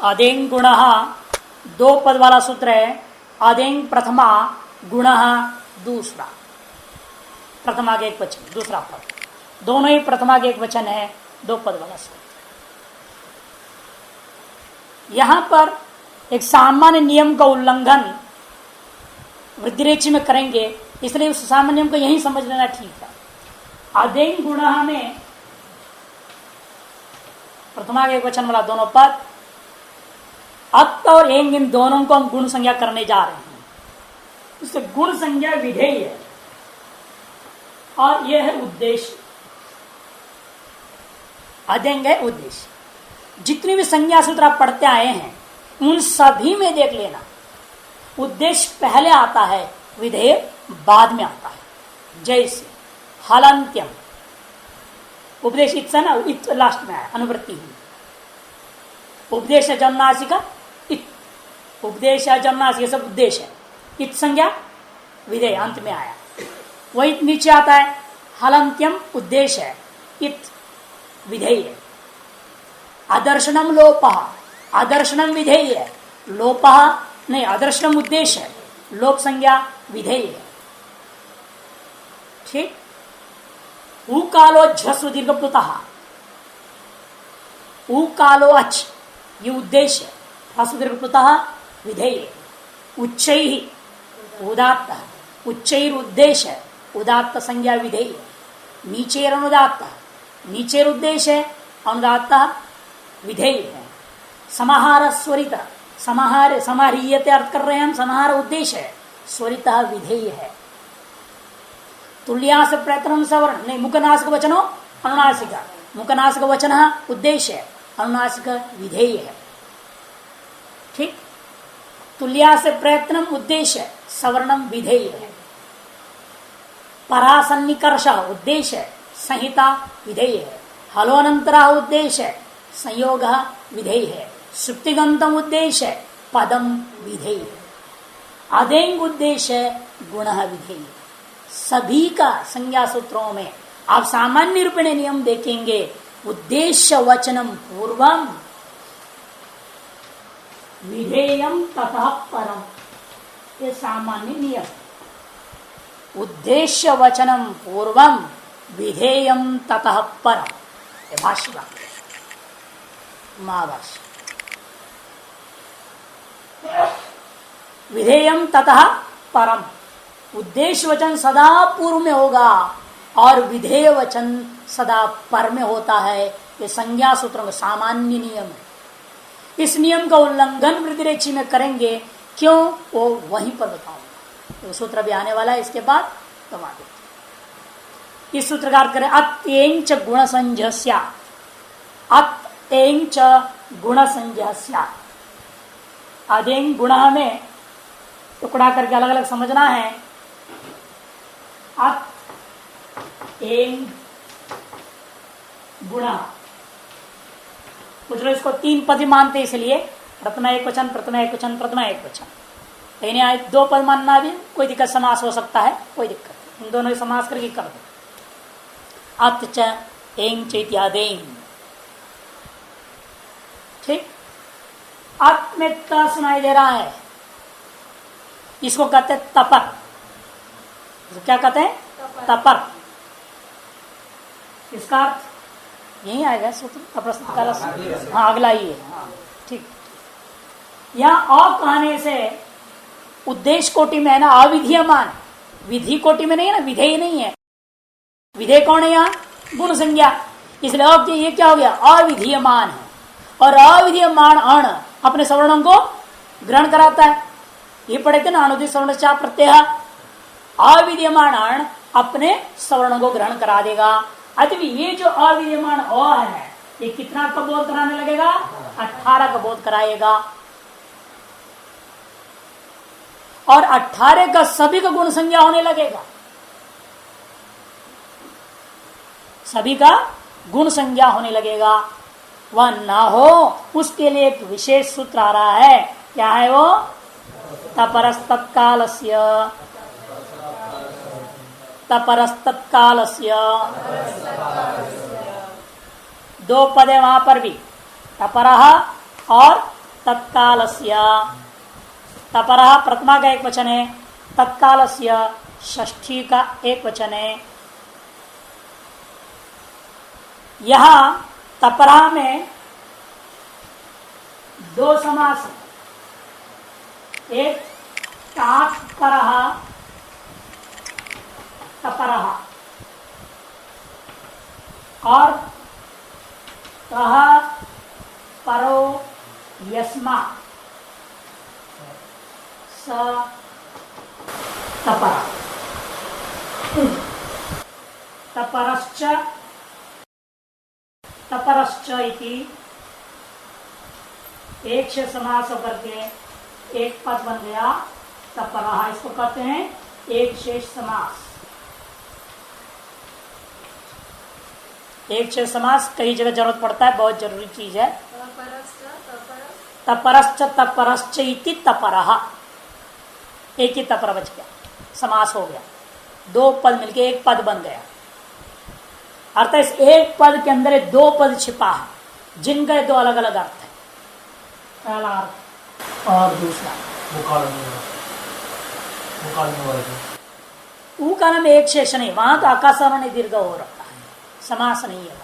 अदेंग गुण दो पद वाला सूत्र है। अदेंग प्रथमा गुण दूसरा, प्रथमा के एक वचन दूसरा पद, दोनों ही प्रथमा के एक वचन है, दो पद वाला सूत्र। यहां पर एक सामान्य नियम का उल्लंघन वृद्धिरेचि में करेंगे, इसलिए उस सामान्य नियम को यही समझ लेना ठीक है। अदेंग गुण में प्रथमा के एक वचन वाला दोनों पद, अत और एंग, इन दोनों को हम गुण संज्ञा करने जा रहे हैं। इससे गुण संज्ञा विधेय है और यह है उद्देश्य। अदेंग है उद्देश्य। जितनी भी संज्ञा सूत्र आप पढ़ते आए हैं उन सभी में देख लेना, उद्देश्य पहले आता है, विधेय बाद में आता है। जैसे हलंत्यम, उपदेश इत ना, इत लास्ट में है, अनुवृत्ति हुई। उपदेश जन्नासिका इत, उपदेश जन्नासिका सब उद्देश्य है। इत संज्ञा विधेय अंत में आया। वही नीचे आता है हलंत्यम, उद्देश्य है, इत विधेय है। आदर्शनम लोपः, आदर्शनम विधेय है, लोपः नहीं, आदर्शनम उद्देश्य है, लोप संज्ञा विधेय है। ठीक। उकालो झस्व दीर्घ प्लुतः, उकालो अच ये उद्देश्य है, ह्रस्व दीर्घ प्लुतः विधेय है। उच्चैः उदात्त, उच्चैर उद्देश्य है, उदात्त संज्ञा विधेय है। नीचेर अनुदात्त, नीचेर उद्देश्य है, अनुदात्त विधेय है। समाहार स्वरित, समाहार समाहारीयते अर्थ कर रहे हैं हम, समाहार उद्देश्य है, स्वरित विधेय है। तुल्यास प्रयत्न सवर्ण नहीं, मुखनासिक वचनो अनुनासिक, मुखनासिक वचन उद्देश्य है, अनुनासिक विधेय है। ठीक। तुल्या से प्रयत्न उद्देश्य, सवर्णम विधेय है। परासन्निकर्ष उद्देश्य है, संहिता विधेय है। हलोनंतरा उद्देश्य है, संयोग विधेय है। सुप्तिगंतम उद्देश्य है, पदम विधेय है। अदेंग उद्देश्य गुण विधेय। सभी का संज्ञा सूत्रों में आप सामान्य निरूपण नियम देखेंगे, उद्देश्य वचनम पूर्वम विधेयम ततः परम, ये सामान्य नियम। उद्देश्य वचनम पूर्वम विधेयम ततः परम, ये भाष्य वाक्य महाभाष्य। विधेयम ततः परम, उद्देश्य वचन सदा पूर्व में होगा और विधेय वचन सदा पर में होता है। ये संज्ञा सूत्रों का सामान्य नियम है। इस नियम का उल्लंघन वृद्धिरेचि में करेंगे, क्यों वो वहीं पर बताऊंगा। तो सूत्र भी आने वाला है इसके बाद, तो आगे इस सूत्र का अर्थ करें। अत्यंच गुण संजस्या, अत्यंच गुण संजस्या। अदेंग गुण में टुकड़ा करके अलग अलग समझना है। अत एंग गुण, कुछ लोग इसको तीन पद मानते, इसलिए प्रथमा एक वचन, प्रथमा एक वचन, प्रथमा एक वचन। लेकिन दो पद मानना भी कोई दिक्कत, समास हो सकता है, कोई दिक्कत नहीं। इन दोनों समास करके कर दो। अत च एंग च इत्यादेंग। ठीक। अत में त सुनाई दे रहा है, इसको कहते हैं तपर। इसको क्या कहते हैं? तपर। इसका अर्थ यही आएगा सूत्र तपस्थ काल। हाँ, अगला ही है। हाँ, ठीक। यहाँ अ कहने से उद्देश्य कोटि में है ना, अविधीयमान, विधि कोटि में नहीं है ना, विधेय नहीं है। विधेय कौन है यहाँ? गुण संज्ञा। इसलिए अब ये क्या हो गया? अविधीयमान है, और अविधीयमान अण अपने सवर्णों को ग्रहण कराता है। ये पढ़े थे ना, अनुदित सवर्ण चा प्रत्यय। अविधीयमान अण अपने सवर्णों को ग्रहण करा देगा। अतः ये जो अविधीयमान अ है, ये कितना का बोध कराने लगेगा? 18 का बोध कराएगा। और 18 का सभी का गुण संज्ञा होने लगेगा। सभी का गुण संज्ञा होने लगेगा। वह ना हो उसके लिए एक विशेष सूत्र आ रहा है। क्या है वो? तपरस्तत्कालस्य, तपरस्तत्कालस्य। दो पद है वहां पर भी, तपरः और तत्कालस्य, तपरः प्रथमा का एक वचन है, तत्कालस्य षष्ठी का एक वचन है। यहां तपरा में दो समास, एक तात्परः तपरः और तः परो यस्मा स तपरा, तपरश्च तपरश्च इति एक से समास होकर के एक पद बन गया तपरः। इसको कहते हैं एक शेष समास। एक शेष समास कई जगह जरूरत पड़ता है, बहुत जरूरी चीज है। तपरश्च तपरश्च इति तपरः, एक ही तपर बच गया, समास हो गया, दो पद मिलके एक पद बन गया। अर्थात इस एक पद के अंदर दो पद छिपा है जिनका दो अलग अलग अर्थ है। पहला अर्थ और दूसरा ऊ का नाम एक शेष नहीं, वहां तो आकाशवाणी दीर्घ हो रखा है, समास नहीं है।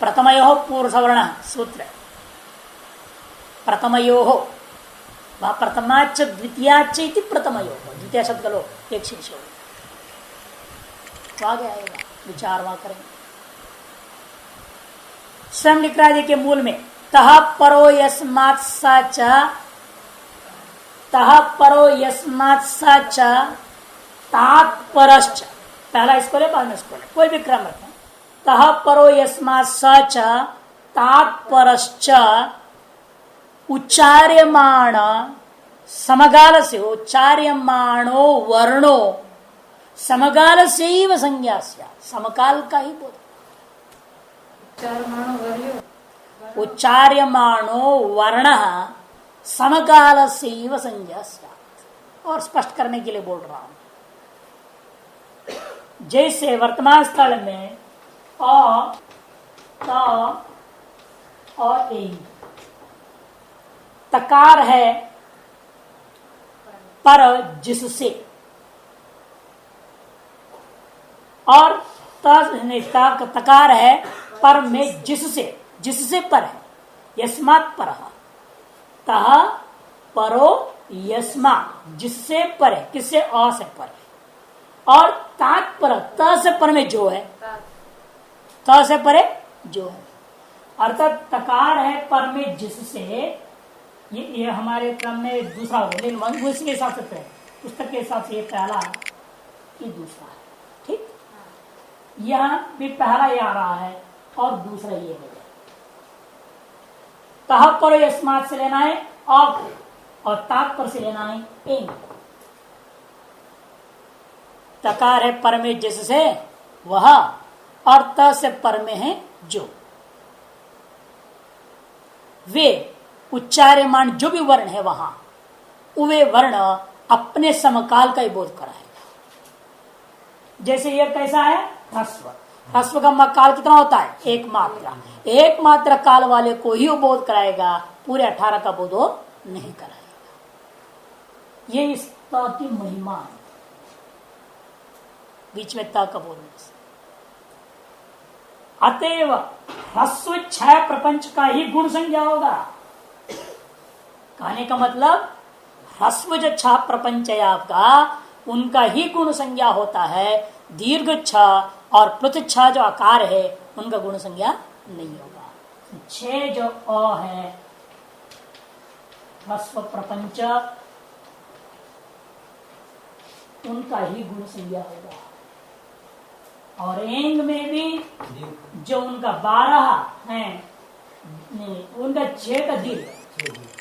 प्रथमयो पूर्व सवर्ण सूत्र, प्रथमयो वह प्रथमाच द्वितीयाच इति प्रथमयो, द्वितीय शब्द लो एक शेष हो आगे आएगा, विचार वहां करेंगे। स्वयं लिख रहा है देखिए मूल में, तह परो यस्मात् सच, तह परो यस्मात् सच तात्परश्च, पहला इसको ले बाद में इसको ले, कोई भी क्रम रखें। तह परो यस्मात् सच तात्परश्च उच्चार्यमाण, समगाल से उच्चार्यमाणो वर्णो समगाल से ही संज्ञा, समकाल का ही बोध। उच्चार्यमाणो वर्ण समकाल से ही संज्ञा, और स्पष्ट करने के लिए बोल रहा हूं। जैसे वर्तमान स्थल में अ, त और ए, तकार है पर जिससे, और तकार है पर में जिससे, जिससे पर है, यस्मात् पर, तह परो यस्मा, जिससे पर है, किससे, अ से पर है, और तात्पर त से पर में जो है, त से परे जो है, अर्थात तकार है पर में जिससे। ये हमारे क्रम में दूसरा हो, लेकिन इसके हिसाब से पुस्तक के हिसाब से ये पहला, ये दूसरा है, ठीक। यहां भी पहला ये आ रहा है और दूसरा ये हो गया। तह पर यस्मात् से लेना है आप, और तात पर से लेना है एंग। तकार है पर में जिससे वह, और त से पर में है जो, वे उच्चार्यमान जो भी वर्ण है वहां, वे वर्ण अपने समकाल का ही बोध कराएगा। जैसे ये कैसा है, ह्रस्व, ह्रस्व का काल कितना होता है, एक मात्रा, एक मात्रा काल वाले को ही बोध कराएगा, पूरे 18 का बोध नहीं कराएगा। ये इस त की महिमा है, बीच में त का बोधने से। अतएव ह्रस्व छह प्रपंच का ही गुण संज्ञा होगा। कहने का मतलब ह्रस्व जो छह प्रपंच है आपका, उनका ही गुण संज्ञा होता है। दीर्घ छ और प्लुत छ जो आकार है उनका गुण संज्ञा नहीं होगा। छह जो अ है ह्रस्व प्रपंच, उनका ही गुण संज्ञा होगा। और एंग में भी जो उनका 12 है, उनका 6 का दीर्घ,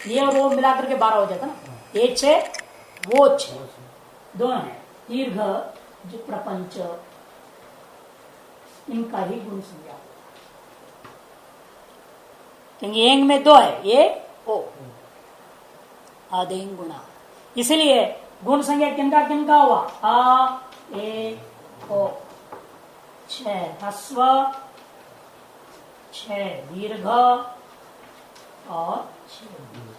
ये और वो मिलाकर के 12 हो जाता ना, ये 6 वो 6 दोनों है दीर्घ जो प्रपंच, इनका ही गुण संज्ञा। क्योंकि एंग में 2 है, ये ओ आदेंग गुणा, इसलिए गुण संज्ञा किनका किनका हुआ, आ ए ओ। 6 ह्रस्व 6 दीर्घ और 6 दीर्घ,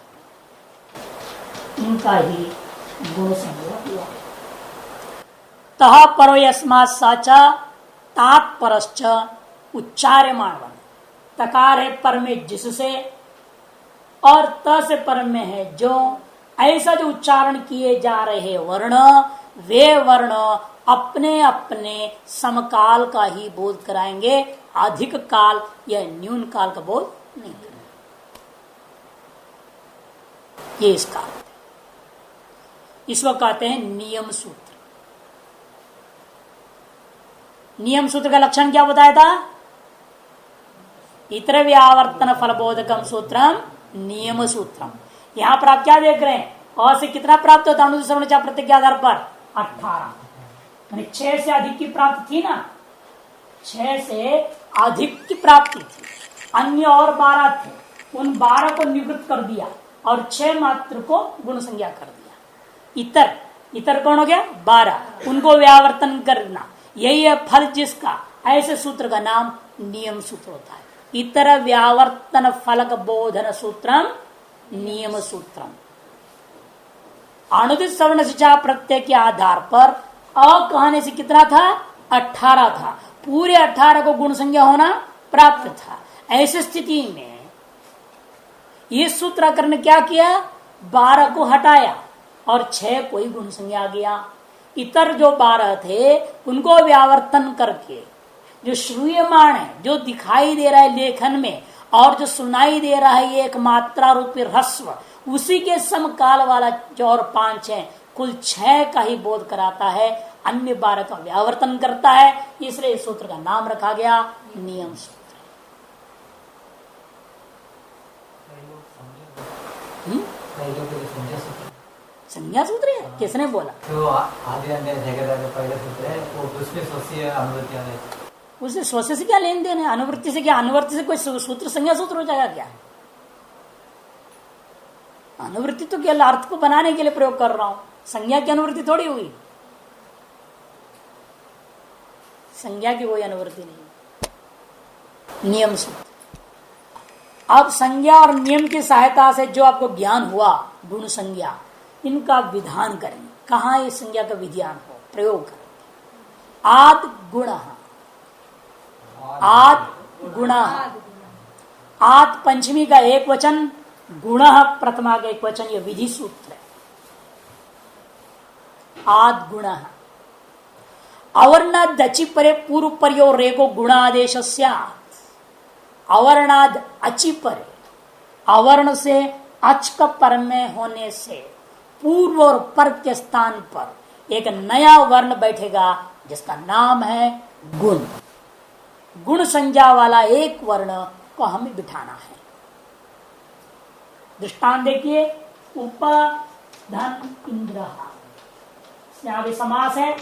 इनका ही गुण संज्ञा हुआ। तह परो यस्मात् साचा तात्परश्च उच्चार्यमाण, तकार है पर में जिससे और त से पर में है जो, ऐसा जो उच्चारण किए जा रहे वर्ण, वे वर्ण अपने अपने समकाल का ही बोध कराएंगे, अधिक काल या न्यून काल का बोध नहीं करेंगे। ये इसका अर्थ है। इसको कहते हैं नियम सूत्र। नियम सूत्र का लक्षण क्या बताया था? इतर व्यावर्तन फलबोधकम सूत्रम नियम सूत्रम। यहां पर आप क्या देख रहे हैं? और से कितना प्राप्त होता है? अनुसरण प्रत्यय के आधार पर 18, 6 से अधिक की प्राप्ति थी ना, 6 से अधिक की प्राप्ति थी, अन्य और 12 थे, उन 12 को निवृत्त कर दिया और 6 मात्र को गुण संज्ञा कर दिया। इतर कौन हो गया? 12, उनको व्यावर्तन करना, यही है फल जिसका। ऐसे सूत्र का नाम नियम सूत्र होता है। इतर व्यावर्तन फलक बोधन सूत्रम नियम सूत्रम। अनुदित सवर्ण शिक्षा प्रत्यय के आधार पर अ कहने से कितना था? 18 था। पूरे 18 को गुण संज्ञा होना प्राप्त था। ऐसी स्थिति में ये सूत्रकर ने क्या किया? 12 को हटाया और 6 को ही गुण संज्ञा गया। इतर जो 12 थे उनको व्यावर्तन करके जो श्रूयमाण है, जो दिखाई दे रहा है लेखन में और जो सुनाई दे रहा है एक मात्रा रूपी ह्रस्व, उसी के समकाल वाला जो और 5 है, कुल 6 का ही बोध कराता है, अन्य 12 का व्यावर्तन करता है। इसलिए इस सूत्र का नाम रखा गया नियम सूत्र। संज्ञा सूत्र है, किसने बोला? तो आदि पहले सूत्र है वो उसमें स्वस्य अनुवृत्ति आ रही, उससे स्वस्य से क्या लेन देन है? अनुवृत्ति से क्या? अनुवृत्ति से कोई सूत्र संज्ञा सूत्र हो जाएगा क्या? अनुवृत्ति तो केवल अर्थ को बनाने के लिए प्रयोग कर रहा हूं, संज्ञा की अनुवृत्ति थोड़ी हुई। संज्ञा की कोई अनुवृत्ति नहीं। नियम सूत्र। अब संज्ञा और नियम की सहायता से जो आपको ज्ञान हुआ, गुण संज्ञा, इनका विधान करेंगे। कहा इस संज्ञा का विधान हो, प्रयोग करेंगे। आद गुण, आद गुण, आद पंचमी का एक वचन, गुण प्रथमा का एक वचन, यह विधि सूत्र है। आद गुण अवर्णाद अचि परे पूर्व पर्यो रेको गुणादेश अवर्णाद अचि परे, अवर्ण से अच का पर में होने से पूर्व और पर के स्थान पर एक नया वर्ण बैठेगा जिसका नाम है गुण। गुण संज्ञा वाला एक वर्ण को हमें बिठाना है। दृष्टांत देखिए, उपधन इंद्र, यहां भी समास है।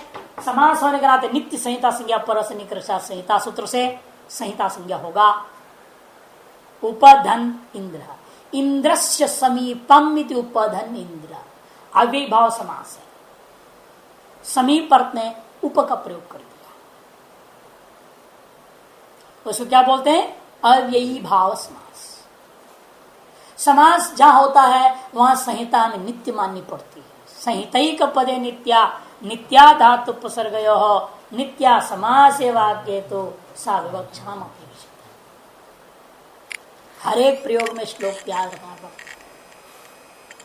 समास होने के नाते नित्य संहिता संज्ञा पर से निकृष्टा संहिता सूत्र से संहिता संज्ञा होगा। उपधन इंद्र, इंद्रस्य समीपम इति उपधन इंद्र, अव्ययीभाव समास है। समीप अर्थ ने उप का प्रयोग कर दिया, उसको क्या बोलते हैं? अव्ययीभाव समास। समास जहां होता है वहां संहिता में नित्य माननी पड़ती है। संहितैक पदे नित्या, नित्या धातु उपसर्गयो नित्या समास वाक्य तो सा विवक्षाम। हर एक प्रयोग में श्लोक याद रखना,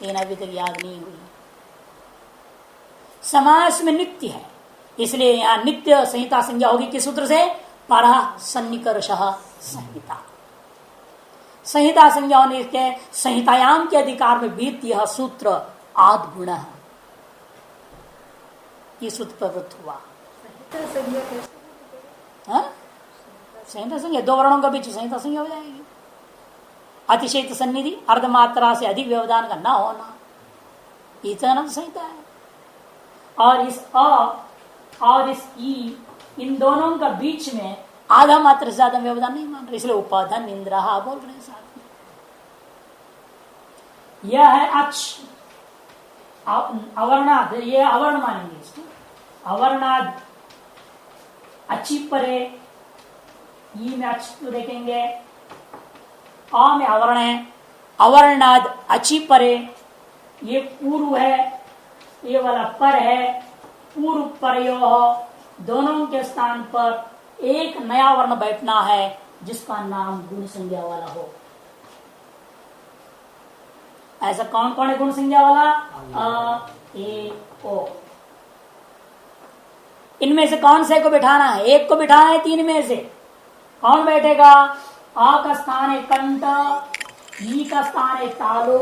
लेकिन अभी तक याद नहीं हुई। समास में नित्य है, इसलिए यहां नित्य संहिता संज्ञा होगी किस सूत्र से? परा सन्निकर्ष संहिता। संहिता संज्ञा होने के संहितायाम के अधिकार में बीत यह सूत्र आद गुण, ये सूत्र प्रवृत्त हुआ। संहिता संज्ञा दो वर्णों के बीच संहिता संज्ञा हो जाएगी। अतिशयित सन्निधि, अर्धमात्रा से अधिक व्यवधान का न होना, इतना संहिता है। और इस अ और इस ई, इन दोनों का बीच में आधा मात्र से ज्यादा व्यवधान नहीं मान रहे, इसलिए उपाधन इंद्रहा बोल रहे हैं साथ में। यह है अक्ष, अवर्णाद, ये अवर्ण मानेंगे इसको। अवर्णाद अचि परे, ई में अच देखेंगे, आ में आवरण है, अवर्णाद अची परे, ये पूर्व है, ये वाला पर है, पूर्व परयो दोनों के स्थान पर एक नया वर्ण बैठना है जिसका नाम गुण संज्ञा वाला हो। ऐसा कौन कौन है गुण संज्ञा वाला? अ ए ओ। इनमें से कौन से को बिठाना है? एक को बिठाना है तीन में से। कौन बैठेगा? आ का स्थान है कंठ, ई का स्थान है तालो,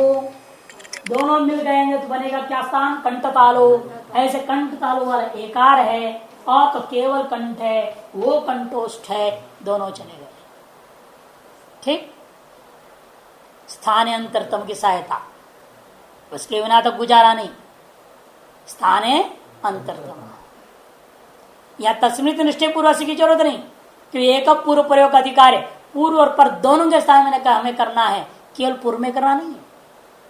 दोनों मिल गएंगे तो बनेगा क्या स्थान? कंठ तालो। ऐसे कंठ तालो वाला एकार है, अ तो केवल कंठ है, वो कंठोष्ठ है, दोनों चले गए। ठीक, स्थानांतरतम की सहायता, उसके बिना तो गुजारा नहीं। स्थाने अंतरतम, या तस्मित निश्चय पूर्व की जरूरत नहीं, क्योंकि एक पूर्व प्रयोग का अधिकार है। पूर्व और पर दोनों के स्थान में हमें करना है, केवल पूर्व में करना नहीं है,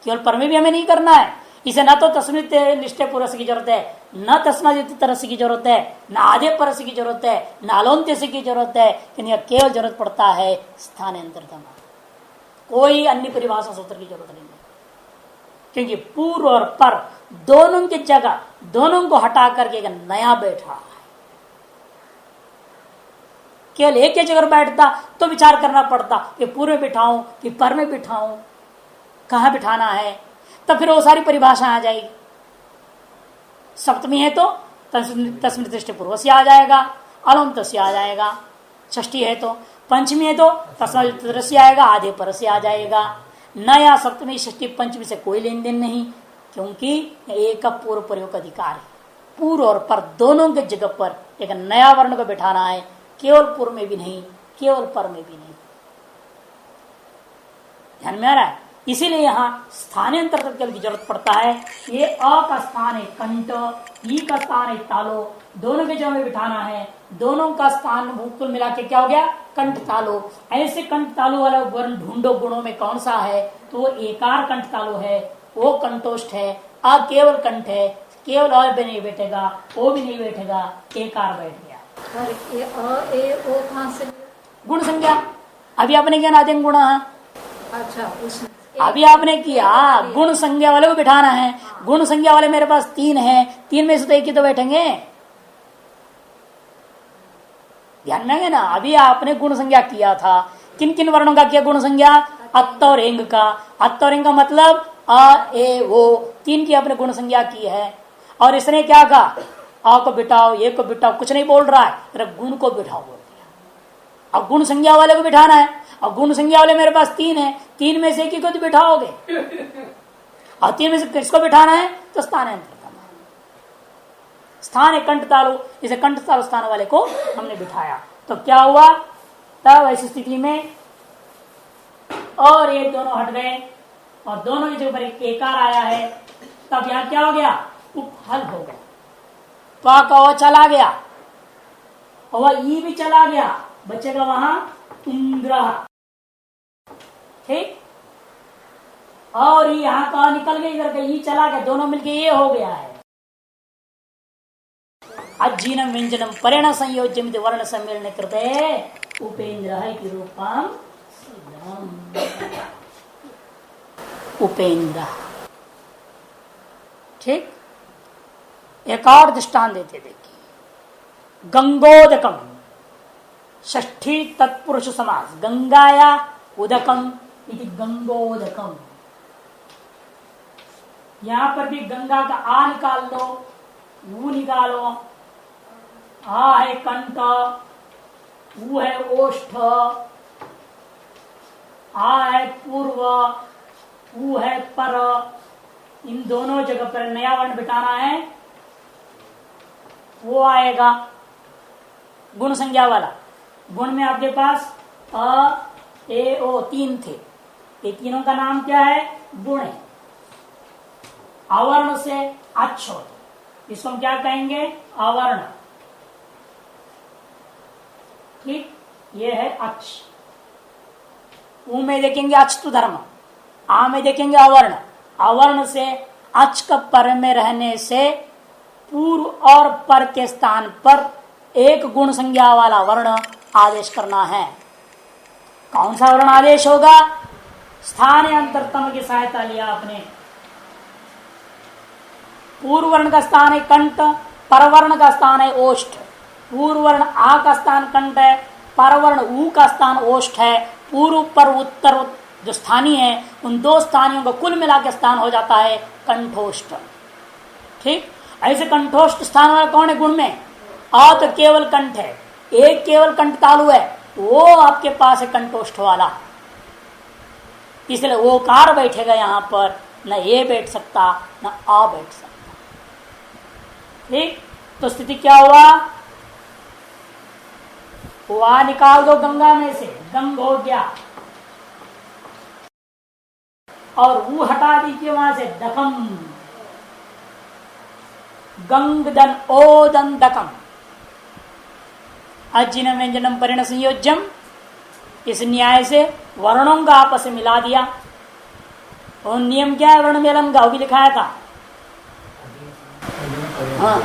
केवल पर में भी हमें नहीं करना है। इसे न तो तस्मित निश्चय पूर्व की जरूरत है, न तस्मादित तरस की जरूरत है, न आधे परस की जरूरत है, न अलोन्त्य की जरूरत है, केवल जरूरत पड़ता है स्थानांतरतम। कोई अन्य परिभाषा सूत्र की जरूरत नहीं है, क्योंकि पूर्व और पर दोनों की जगह दोनों को हटा करके एक नया बैठ रहा है। केवल एक ही जगह बैठता तो विचार करना पड़ता कि पूर्व में बिठाऊं कि पर में बिठाऊं, कहां बिठाना है, तब फिर वो सारी परिभाषा आ जाएगी। सप्तमी है तो तस्मिन् दृष्टि पूर्व से आ जाएगा, अलंत से आ जाएगा। षष्ठी है तो, पंचमी है तो तस्मिन् से आएगा, आधे पर से आ जाएगा। नया सप्तमी षष्ठी पंचमी से कोई लेन देन नहीं, क्योंकि एक पूर्व प्रयोग अधिकार है। पूर्व और पर दोनों के जगह पर एक नया वर्ण को बिठाना है, केवल पूर्व में भी नहीं, केवल पर में भी नहीं। ध्यान में आ रहा है? इसीलिए यहां स्थानांतरित की जरूरत पड़ता है। ये अ का स्थान है कंठ, ई का स्थान है तालो, दोनों के जगह में बिठाना है। दोनों का स्थान कुल मिला के क्या हो गया? कंठ तालो। ऐसे कंठ तालो वाला वर्ण ढूंढो गुणों में कौन सा है, तो वो एकार कंठ तालो है, वो कंठोष्ठ है। अ केवल कंठ है, केवल अ भी नहीं बैठेगा, ओ भी नहीं बैठेगा, एकार बैठ गया। कहां से? गुण संज्ञा अभी आपने क्या नादेंग गुण। अच्छा, उसमें अभी आपने किया गुण संज्ञा वाले को बिठाना है। गुण संज्ञा वाले मेरे पास तीन है, तीन में से तो एक ही तो बैठेंगे। ध्यान में है ना? अभी आपने गुण संज्ञा किया था, किन किन वर्णों का किया गुण संज्ञा? अत्त और एंग का। अत्त और एंग का मतलब अ ए ओ, तीन की आपने गुण संज्ञा की है। और इसने क्या कहा? आ को बिठाओ, ए को बिठाओ, कुछ नहीं बोल रहा है, गुण को बिठाओ बोल दिया। अब गुण संज्ञा वाले को बिठाना है, और गुण संज्ञा वाले मेरे पास तीन है, तीन में से एक ही को तो बिठाओगे, और तीन में से किसको बिठाना है? तो स्थानांतरित स्थान है कंठ तालु, इसे कंठ तालु स्थान वाले को हमने बिठाया। तो क्या हुआ? तब ऐसी स्थिति में और ये दोनों हट गए और दोनों की जगह पर एक एकार आया है। तब यहां क्या हो गया? उपहल हो गया। पा का ओ चला गया और ई भी चला गया, बचेगा वहां इंद्र। ठीक, और यहां का निकल गई, इधर का ई चला गया, दोनों मिलके ये हो गया है। अज्जीनम व्यंजनम परेण संयोज्यम वर्ण सम्मेलन कृते उपेन्द्र की रूपम उपेन्द्र। ठीक, एक और दृष्टान देते देखिए। गंगोदकम षष्ठी तत्पुरुष समास, गंगाया उदकम इति गंगोदकम। यहां पर भी गंगा का आ निकाल लो, वो निकालो। आ है कंठ, वो है ओष्ठ, आ है पूर्व, वो है पर। इन दोनों जगह पर नया वर्ण बिठाना है, वो आएगा गुण संज्ञा वाला। गुण में आपके पास अ ए ओ तीन थे, ये तीनों का नाम क्या है? गुण है। आवर्ण से अच्छ होते, इसको हम क्या कहेंगे? आवर्ण। ठीक, ये है अच्छ। ऊ में देखेंगे अच्युत धर्म, आ में देखेंगे अवर्ण। अवर्ण से अच का पर में रहने से पूर्व और पर के स्थान पर एक गुण संज्ञा वाला वर्ण आदेश करना है। कौन सा वर्ण आदेश होगा? स्थानांतरतम की सहायता लिया आपने। पूर्व वर्ण का स्थान है कंठ, परवर्ण का स्थान है ओष्ठ। पूर्व वर्ण आ का स्थान कंठ है, परवर्ण ऊ का स्थान ओष्ठ है। पूर्व पर उत्तर जो स्थानीय है उन दो स्थानियों का कुल मिला के स्थान हो जाता है कंठोष्ठ। ठीक, ऐसे कंठोष्ठ स्थान वाला कौन है गुण में? आ तो केवल कंठ है, एक केवल कंठ तालु है, वो आपके पास है कंठोष्ठ वाला। इसलिए ओकार बैठेगा यहां पर, न ए बैठ सकता न आ बैठ सकता। ठीक, तो स्थिति क्या हुआ? वा निकाल दो गंगा में से, गंग हो गया, और वो हटा दीजिए वहां से, दकम, गंग दन ओदन दकम। अजिन व्यंजनम परिण संयोज्यम, इस न्याय से वर्णों का आपस में मिला दिया। और नियम क्या है वर्ण मेलन का, वो भी लिखाया था। हाँ,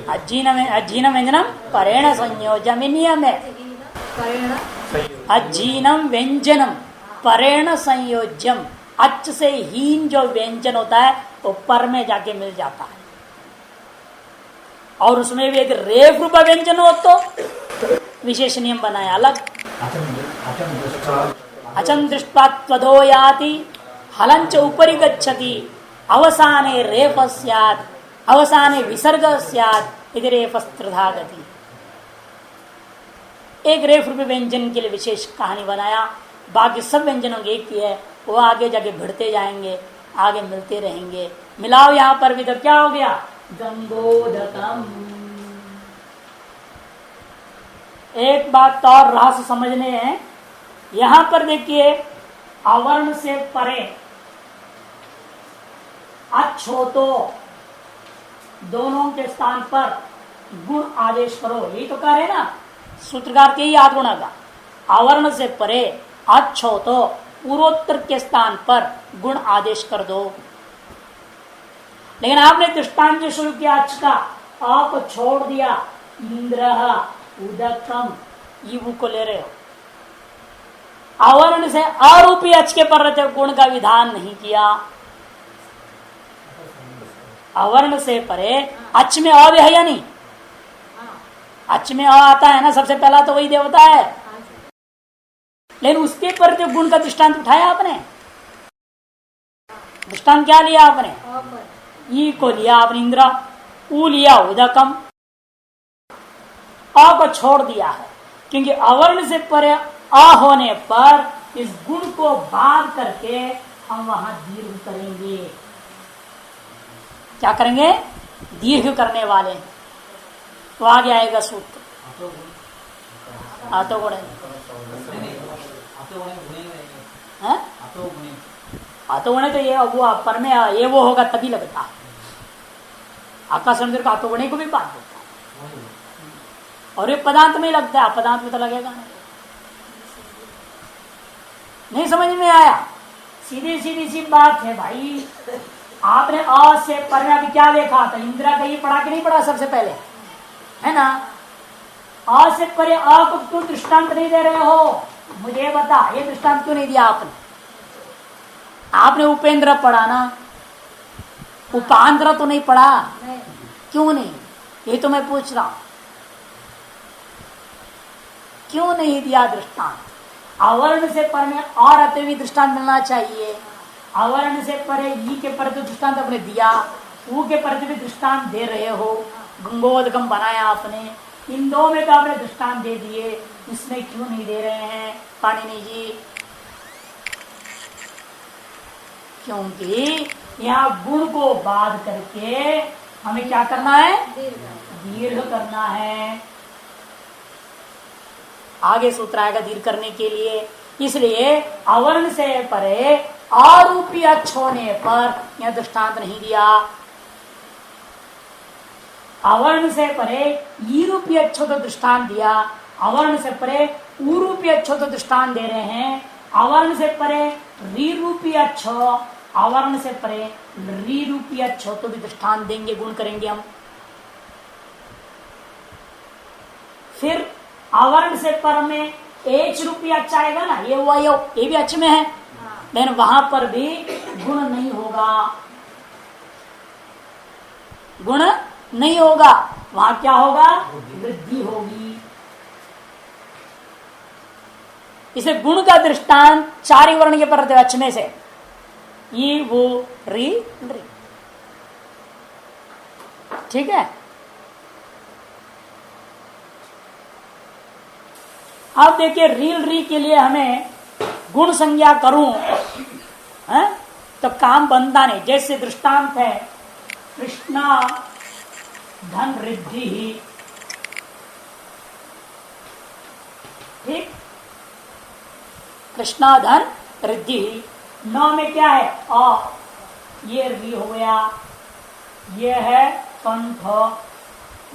अजीन व्यंजनम परेण संयोजम, नियम है। अजीनम व्यंजनम परेण संयोज्यम, अच से हीन जो व्यंजन होता है वो पर में जाके मिल जाता है। और उसमें भी यदि रेफ रूप व्यंजन हो तो विशेष नियम बनाया अलग। अचम दृष्ट्वा त्वदो याति हलंच उपरि गच्छति अवसाने रेफ स्यात् अवसाने विसर्ग स्यात् इति रेफस्त्रिधा गति। एक रेफ रूपी व्यंजन के लिए विशेष कहानी बनाया, बाकी सब व्यंजनों की एक ही है, वो आगे जाके भिड़ते जाएंगे, आगे मिलते रहेंगे। मिलाओ यहां पर भी तो क्या हो गया? गंगोदकम। एक बात और रहस्य समझने हैं, यहां पर देखिए अवर्ण से परे अच्छ हो तो दोनों के स्थान पर गुण आदेश करो, यही तो कह रहे ना सूत्रकार के ही आगुणा का। अवर्ण से परे अच्छ हो तो पूर्वोत्तर के स्थान पर गुण आदेश कर दो। लेकिन आपने दृष्टांत जो शुरू किया अच्छ का, आ को छोड़ दिया, इंद्र उदकम, ईवु को ले रहे हो। अवर्ण से आरूपी अच के पर रहते गुण का विधान नहीं किया। अवर्ण से परे अच में अ है या नहीं? अच में अ आता है ना, सबसे पहला तो वही देवता है। लेकिन उसके पर जो गुण का दृष्टांत उठाया आपने, दृष्टांत क्या लिया आपने? ई को लिया आपने इंद्र, ऊ लिया उदकम, अ को छोड़ दिया है, क्योंकि अवर्ण से परे अ होने पर इस गुण को बाध करके हम वहां दीर्घ करेंगे। क्या करेंगे? दीर्घ करने वाले। तो आगे आएगा सूत्र आतो गुण। आतो गुणे तो ये वो पर में ये वो होगा तभी लगता। आकाश समुद्र का आतो गुणे को भी बात होता है, और ये पदांत में लगता है, अपदांत में तो लगेगा नहीं। समझ में आया? सीधी सीधी सी बात है भाई। आपने अ से पर में अभी क्या देखा था? इंदिरा का ये पढ़ा कि नहीं पढ़ा सबसे पहले, है ना? अ से परे अ को क्यों दृष्टांत नहीं दे रहे हो? मुझे बता, ये दृष्टांत क्यों नहीं दिया आपने? आपने उपेंद्र पढ़ा ना, उपांद्र तो नहीं पढ़ा? क्यों नहीं? ये तो मैं पूछ रहा हूं, क्यों नहीं दिया दृष्टांत? अवर्ण से पर में और आते हुए दृष्टांत मिलना चाहिए। अवर्ण से परे ई के पर तो दृष्टांत आपने दिया, ऊ के पर भी दृष्टांत दे रहे हो, गंगोदकम बनाया आपने, इन दो में तो आपने दृष्टांत दे दिए, इसमें क्यों नहीं दे रहे हैं पाणिनि जी? क्योंकि यहाँ गुण को बाध करके हमें क्या करना है? दीर्घ करना है। आगे सूत्र आएगा दीर्घ करने के लिए। इसलिए अवर्ण से परे आरूपी अच्छ होने पर यह दृष्टांत नहीं दिया। अवर्ण से परे ई रूपी अच्छो तो दृष्टांत दिया, अवर्ण से परे ऊ रूपी अच्छो तो दृष्टांत दे रहे हैं, अवर्ण से परे री रूपी अच्छो, अवर्ण से परे री रूपी अच्छो तो भी दृष्टांत देंगे, गुण करेंगे हम। फिर अवर्ण से पर में एच रूपी अच्छा आएगा ना, ये हुआ ये भी अच्छे में है, लेकिन वहां पर भी गुण नहीं होगा, गुण नहीं होगा, वहां क्या होगा, वृद्धि होगी। इसे गुण का दृष्टांत चार ही वर्ण के पर अच्छ में से ये वो री री, ठीक है। अब देखिए रील री के लिए हमें गुण संज्ञा करूं है तो काम बनता नहीं। जैसे दृष्टांत है कृष्णा धन रिद्धि ही, ठीक, कृष्णा धन रिद्धि ही, नौ में क्या है अ, ये री हो गया, ये है कंठ,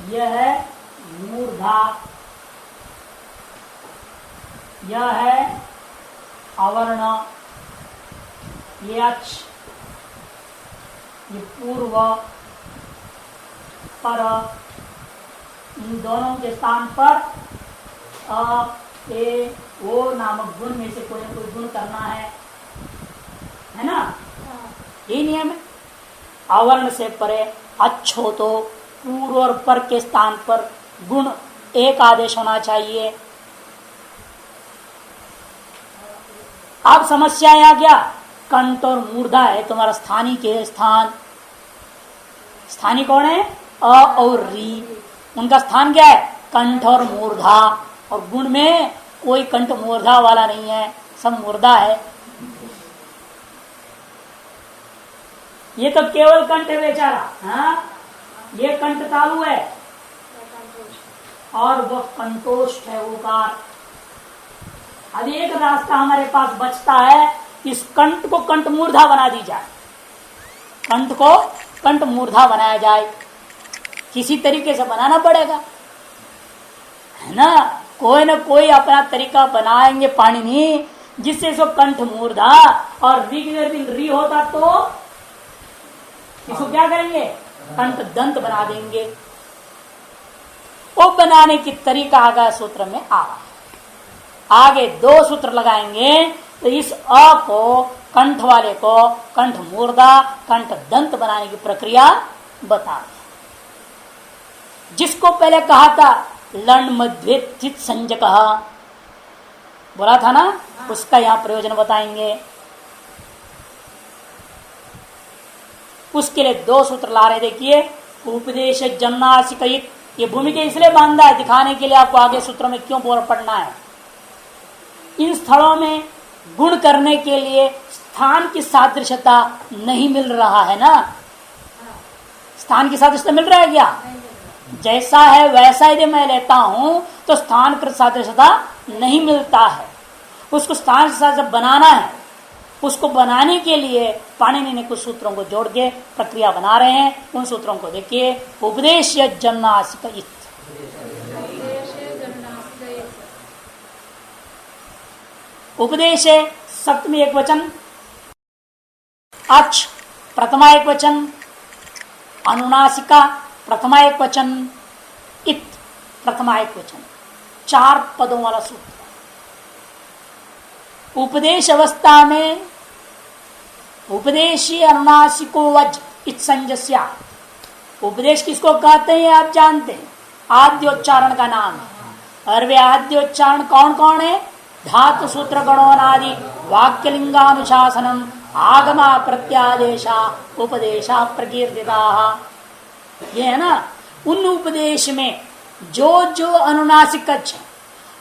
ये है मूर्धा, यह है अवर्ण, ये अक्ष, ये पूर्व पर, इन दोनों के स्थान पर अ ए ओ नामक गुण में से कोई ना कोई गुण करना है ना, ये नियम है। अवर्ण से परे अच्छ हो तो पूर्व और पर के स्थान पर गुण एक आदेश होना चाहिए। अब समस्या आ गया, कंठ और मूर्धा है तुम्हारा स्थानी के स्थान, स्थानी कौन है अ और री, उनका स्थान क्या है कंठ और मूर्धा, और गुण में कोई कंठ मूर्धा वाला नहीं है, सब मूर्धा है। ये तो केवल कंठ है बेचारा, हाँ ये कंठ तालु है और वह कंठोष्ठ है ओकार। अब एक रास्ता हमारे पास बचता है, इस कंठ को कंठ मूर्धा बना दी जाए, कंठ को कंठ मूर्धा बनाया जाए, किसी तरीके से बनाना पड़ेगा है ना, कोई ना कोई अपना तरीका बनाएंगे पाणिनि जिससे इसको कंठ मूर्धा और री होता तो इसको क्या करेंगे कंठ दंत बना देंगे। वो बनाने की तरीका आगा सूत्र में आ रहा है, आगे दो सूत्र लगाएंगे तो इस अ को कंठ वाले को कंठ मूर्धा कंठ दंत बनाने की प्रक्रिया बता रहे। जिसको पहले कहा था लण मध्य चित संजक बोला था ना, उसका यहां प्रयोजन बताएंगे। उसके लिए दो सूत्र ला रहे, देखिए उपदेश जन्नासिकयित, ये भूमिका इसलिए बांधा है दिखाने के लिए आपको आगे सूत्रों में क्यों बोल पड़ना है। इन स्थलों में गुण करने के लिए स्थान की सादृश्यता नहीं मिल रहा है ना, स्थान की सादृश्यता मिल रहा है क्या, जैसा है वैसा यदि मैं लेता हूं तो स्थान कृत सादृश्यता नहीं मिलता है, उसको स्थान से बनाना है। उसको बनाने के लिए पाणिनि ने कुछ सूत्रों को जोड़ के प्रक्रिया बना रहे हैं। उन सूत्रों को देखिए, उपदेश जन्नासिक, उपदेश सप्तमी एक वचन, अच प्रथमा एक वचन, अनुनासिका प्रथमा एक वचन, इत प्रथमा एक वचन, चार पदों वाला सूत्र। उपदेश अवस्था में उपदेशी अनुनासिको वज इत संजस्या, उपदेश किसको कहते हैं आप जानते हैं, आद्योच्चारण का नाम है। और वे आद्योच्चारण कौन कौन है, धातु सूत्र गणोनादि वाक्यलिंगानुशासनम आगमा प्रत्यादेशा उपदेशा प्रकीर्तिता, ये है ना। उन उपदेश में जो जो अनुनासिक है,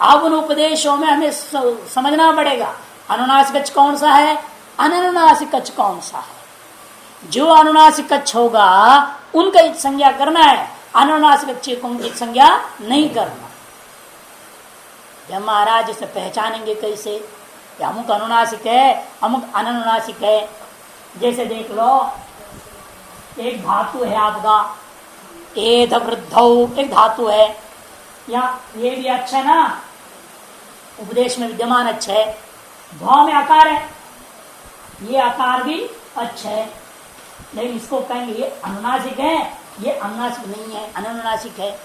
अब उन उपदेशों में हमें समझना पड़ेगा अनुनासिक कौन सा है, अननुनासिक कौन सा है। जो अनुनासिक होगा उनका संज्ञा करना है, अनुनासिक को उनकी संज्ञा नहीं करना। जब महाराज इसे पहचानेंगे कैसे, अमुक अनुनासिक है अमुक अननुनासिक है। जैसे देख लो, एक धातु है आपका एध वृद्धौ, एक धातु है, या ये भी अच्छा ना, उपदेश में विद्यमान अच्छा है। भाव में आकार है, ये आकार भी अच्छा है, लेकिन इसको कहेंगे ये अनुनासिक है, ये अनुनासिक नहीं है, अननुनासिक है।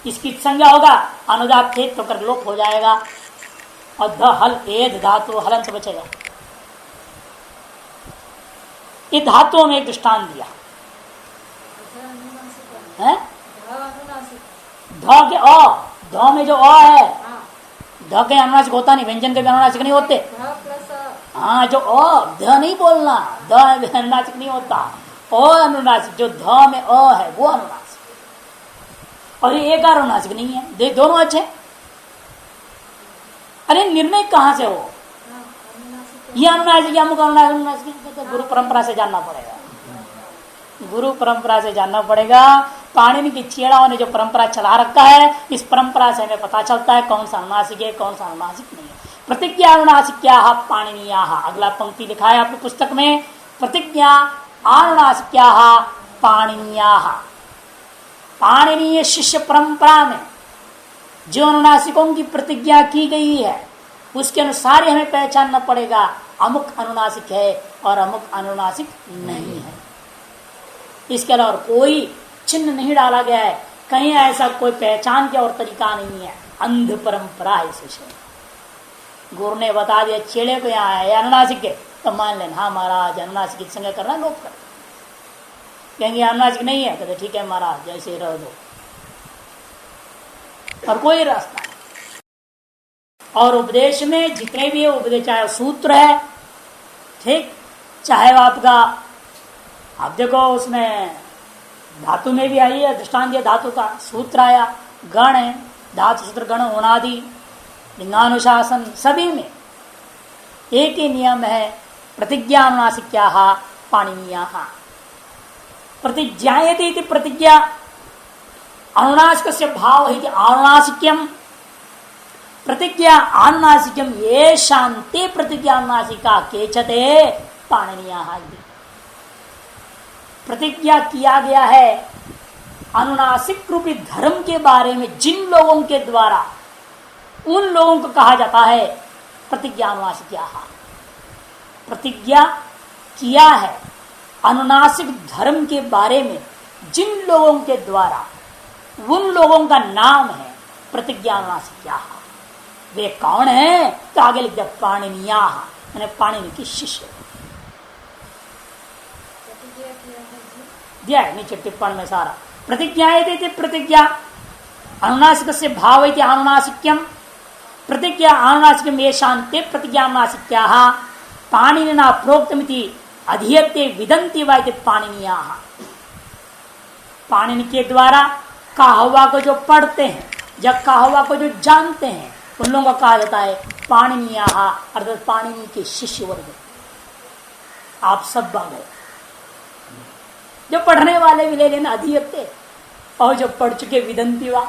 इसकी संज्ञा होगा अनुदात थे तो कर लोप हो जाएगा। और ध हल एद धातु हलंत बचेगा। ये धातुओं में एक दृष्टांत दिया है। ध के अ, ध में जो अ है, ध के अनुनासिक होता नहीं, व्यंजन के भी अनुनासिक नहीं होते। हाँ, जो अ, ध नहीं बोलना, ध अनुनासिक नहीं होता, अ अनुनासिक, जो ध में अ है वो अनुनासिक, और ये एक अनुनासिक नहीं है। देख दोनों अच्छे। अरे निर्णय कहाँ से हो, ये अनुनासिक या अमुक अनुनासिक, तो गुरु परंपरा से जानना पड़ेगा, गुरु परंपरा से जानना पड़ेगा। पाणिनि की चेड़ाओं ने जो परंपरा चला रखा है, इस परंपरा से हमें पता चलता है कौन सा अनुनासिक है, कौन सा अनुनासिक नहीं है। प्रतिज्ञा अनुनासिक्या पाणिनीया, अगला पंक्ति लिखा है आपकी पुस्तक में, प्रतिज्ञा अनुनासिक्या पाणिनीया। पाणिनीय शिष्य परंपरा में जो अनुनासिकों की प्रतिज्ञा की गई है, उसके अनुसार ही हमें पहचानना पड़ेगा अमुक अनुनासिक है और अमुक अनुनासिक नहीं है। इसके अलावा कोई चिन्ह नहीं डाला गया है, कहीं ऐसा कोई पहचान के और तरीका नहीं है, अंध परंपरा है इस विषय में। गुरु ने बता दिया चेड़े को यहाँ है अनुनासिक है, तो मान लेना हाँ महाराज अनुनासिक की संज्ञा करना, लोग कर कहेंगे अनुनासिक नहीं है, कहते ठीक है महाराज जैसे ही रह दो, और कोई रास्ता नहीं। और उपदेश में जितने भी है उपदेश, चाहे सूत्र है, ठीक, चाहे आपका, आप देखो उसमें धातु में भी आई है दृष्टांत दिया, धातु का सूत्र आया, गण है, धातु सूत्र गण उणादि लिंगानुशासन, सभी में एक ही नियम है, प्रतिज्ञा अनुनासिक्या पाणिनीया। प्रतिज्ञायते प्रतिज्ञा अनुनासिक से भाव है अनुनासिक्यम, प्रतिज्ञा अनुनासिक्यम ये शांति प्रतिज्ञा अनुनासिका केचते पाणिनीया। प्रतिज्ञा किया गया है अनुनासिक रूपी धर्म के बारे में जिन लोगों के द्वारा, उन लोगों को कहा जाता है प्रतिज्ञा अनुनासिक्या। प्रतिज्ञा किया है अनुनासिक धर्म के बारे में जिन लोगों के द्वारा, उन लोगों का नाम है प्रतिज्ञा अनुनासिक्या। वे कौन है, तो आगे लिख दिया पाणिनीया, मैंने पाणिनि की शिष्य दिया है नीचे टिप्पण में सारा। प्रतिज्ञाएं थे प्रतिज्ञा अनुनासिक से भाव अनुनासिक्यम, प्रतिज्ञा अनुनासिकम ये शांति प्रतिज्ञा अनुनासिक्या पाणिनिना प्रोक्तमिति अधीयते विदंती वाइते पाणिनीया। पाणिनि के द्वारा कहा हुआ को जो पढ़ते हैं, जब कहा हुआ को जो जानते हैं, उन लोगों को कहा जाता है पाणिनीया, अर्थात पाणिनि के शिष्य वर्ग। आप सब बाग है, जो पढ़ने वाले भी ले लेना अधीयते, और जो पढ़ चुके विदंती वा,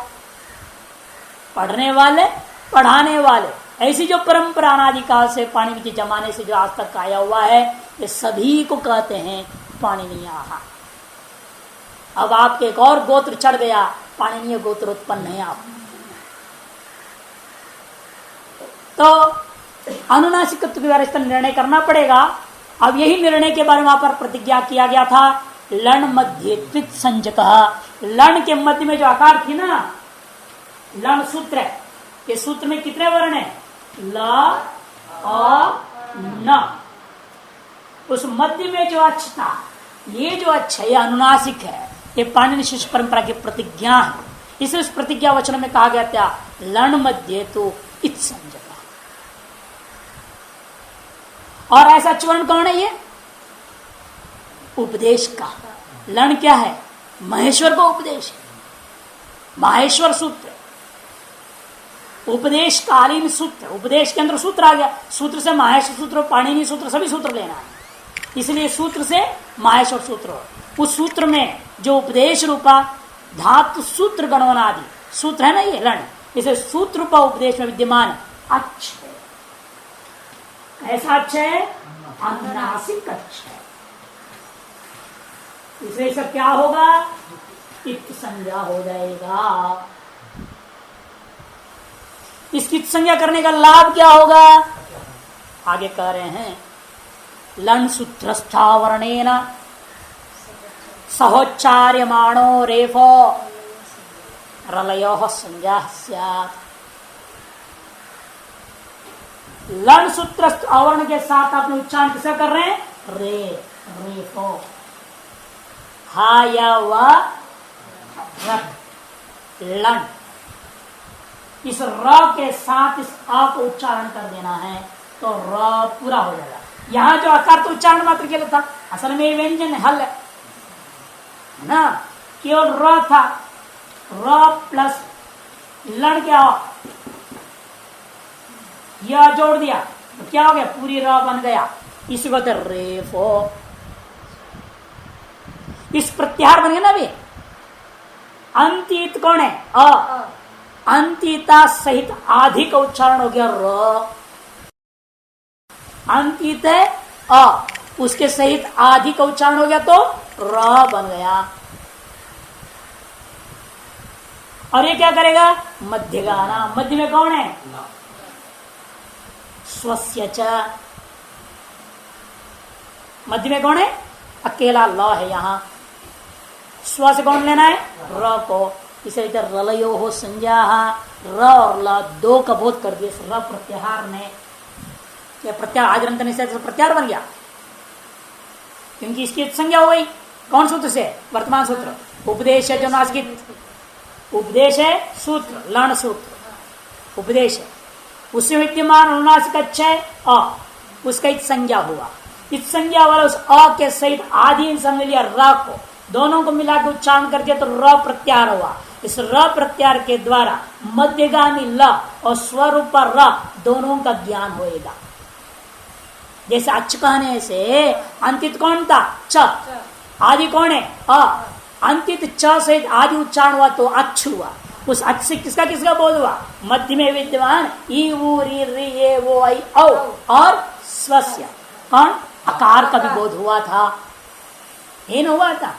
पढ़ने वाले पढ़ाने वाले, ऐसी जो परंपरा अनादिकाल से पाणिनि के जमाने से जो आज तक आया हुआ है, ये सभी को कहते हैं पाणिनीया। अब आपके एक और गोत्र चढ़ गया, पाणिनीय गोत्र उत्पन्न है आप, तो अनुनासिकत्व के बारे में निर्णय करना पड़ेगा। अब यही निर्णय के बारे में वहां पर प्रतिज्ञा किया गया था, लण मध्य त्वित संजक, लण के मध्य में जो आकार थी ना, लण सूत्र है, ये सूत्र में कितने वर्ण है, ल अ न, उस मध्य में जो अच्छ था, ये जो अच्छा ये अनुनासिक है, ये पाणिनि शिष्य परंपरा की प्रतिज्ञा है। इसे उस प्रतिज्ञा वचन में कहा गया था लण मध्य तो इत संजक। और ऐसा चरण कौन है, ये उपदेश का लण क्या है, महेश्वर को उपदेश है, माहेश्वर सूत्र, उपदेश कालीन सूत्र, उपदेश के अंदर सूत्र आ गया, सूत्र से माहेश्वर सूत्र, पाणिनि सूत्र, सभी सूत्र लेना है, इसलिए सूत्र से माहेश्वर सूत्र। उस सूत्र में जो उपदेश रूपा धातु सूत्र गणवनादि सूत्र है ना, ये लण, इसे सूत्र रूपा उपदेश में विद्यमान अच्छ है। ऐसा अच्छा है, अनुनासिक अच्छा है, इसलिए सब क्या होगा, इत संज्ञा हो जाएगा। इस कित संज्ञा करने का लाभ क्या होगा, आगे कह रहे हैं, लन सूत्रस्थावरणेन सहोच्चार्यमाणो रेफो रलयोः संज्ञा स्यात्। लण सूत्रस्थ आवरण के साथ आपने उच्चारण किसका कर रहे हैं? रे, रेफो। हा या वा रट लण, इस र के साथ इस आ को उच्चारण कर देना है तो र पूरा हो जाएगा। यहां जो आकार तो उच्चारण मात्र के लिए था, असल में व्यंजन हल है ना, केवल र था, र प्लस लण क्या हो, यह जोड़ दिया तो क्या हो गया, पूरी र बन गया। इसी को रेफो, इस प्रत्याहार बन गया ना। अभी अंतित कौन है? अ, अंतिता सहित आधि का उच्चारण हो गया र। अंतित है अ, उसके सहित आधि का उच्चारण हो गया तो र बन गया। और ये क्या करेगा? मध्य गाना। मध्य में कौन है? स्वस्य च। मध्य में कौन है? अकेला ल है। यहां स्व से कौन लेना है? र को। इसे रलयो हो संज्ञा, र और ल दो का बोध कर दिया र प्रत्याहार ने। प्रत्याहार आदरंत से प्रत्याहार बन गया क्योंकि इसकी संज्ञा हो गई। कौन सूत्र से? वर्तमान सूत्र। उपदेश है जो नासगित उपदेश है, सूत्र लण सूत्र उपदेश है, उससे विद्यमान अनुनासिक अच्छा है अ, उसका इत संज्ञा हुआ। इत संज्ञा वाला उस अ के सहित आदि समझ लिया र को, दोनों को मिला के उच्चारण कर दिया तो र प्रत्याहार हुआ। इस र प्रत्याहार के द्वारा मध्यगामी ल और स्वरूप र दोनों का ज्ञान होएगा। जैसे अच कहने से अंतित कौन था? च। आदि कौन है? अ। अंतित च सहित आदि उच्चारण हुआ तो अच्छ हुआ। उस अच्छ से किसका किसका बोध हुआ? मध्य में विद्यमान ई उ री री ए वो आई औ और स्वस्य कौन? अकार का भी बोध हुआ था। ये न हुआ था?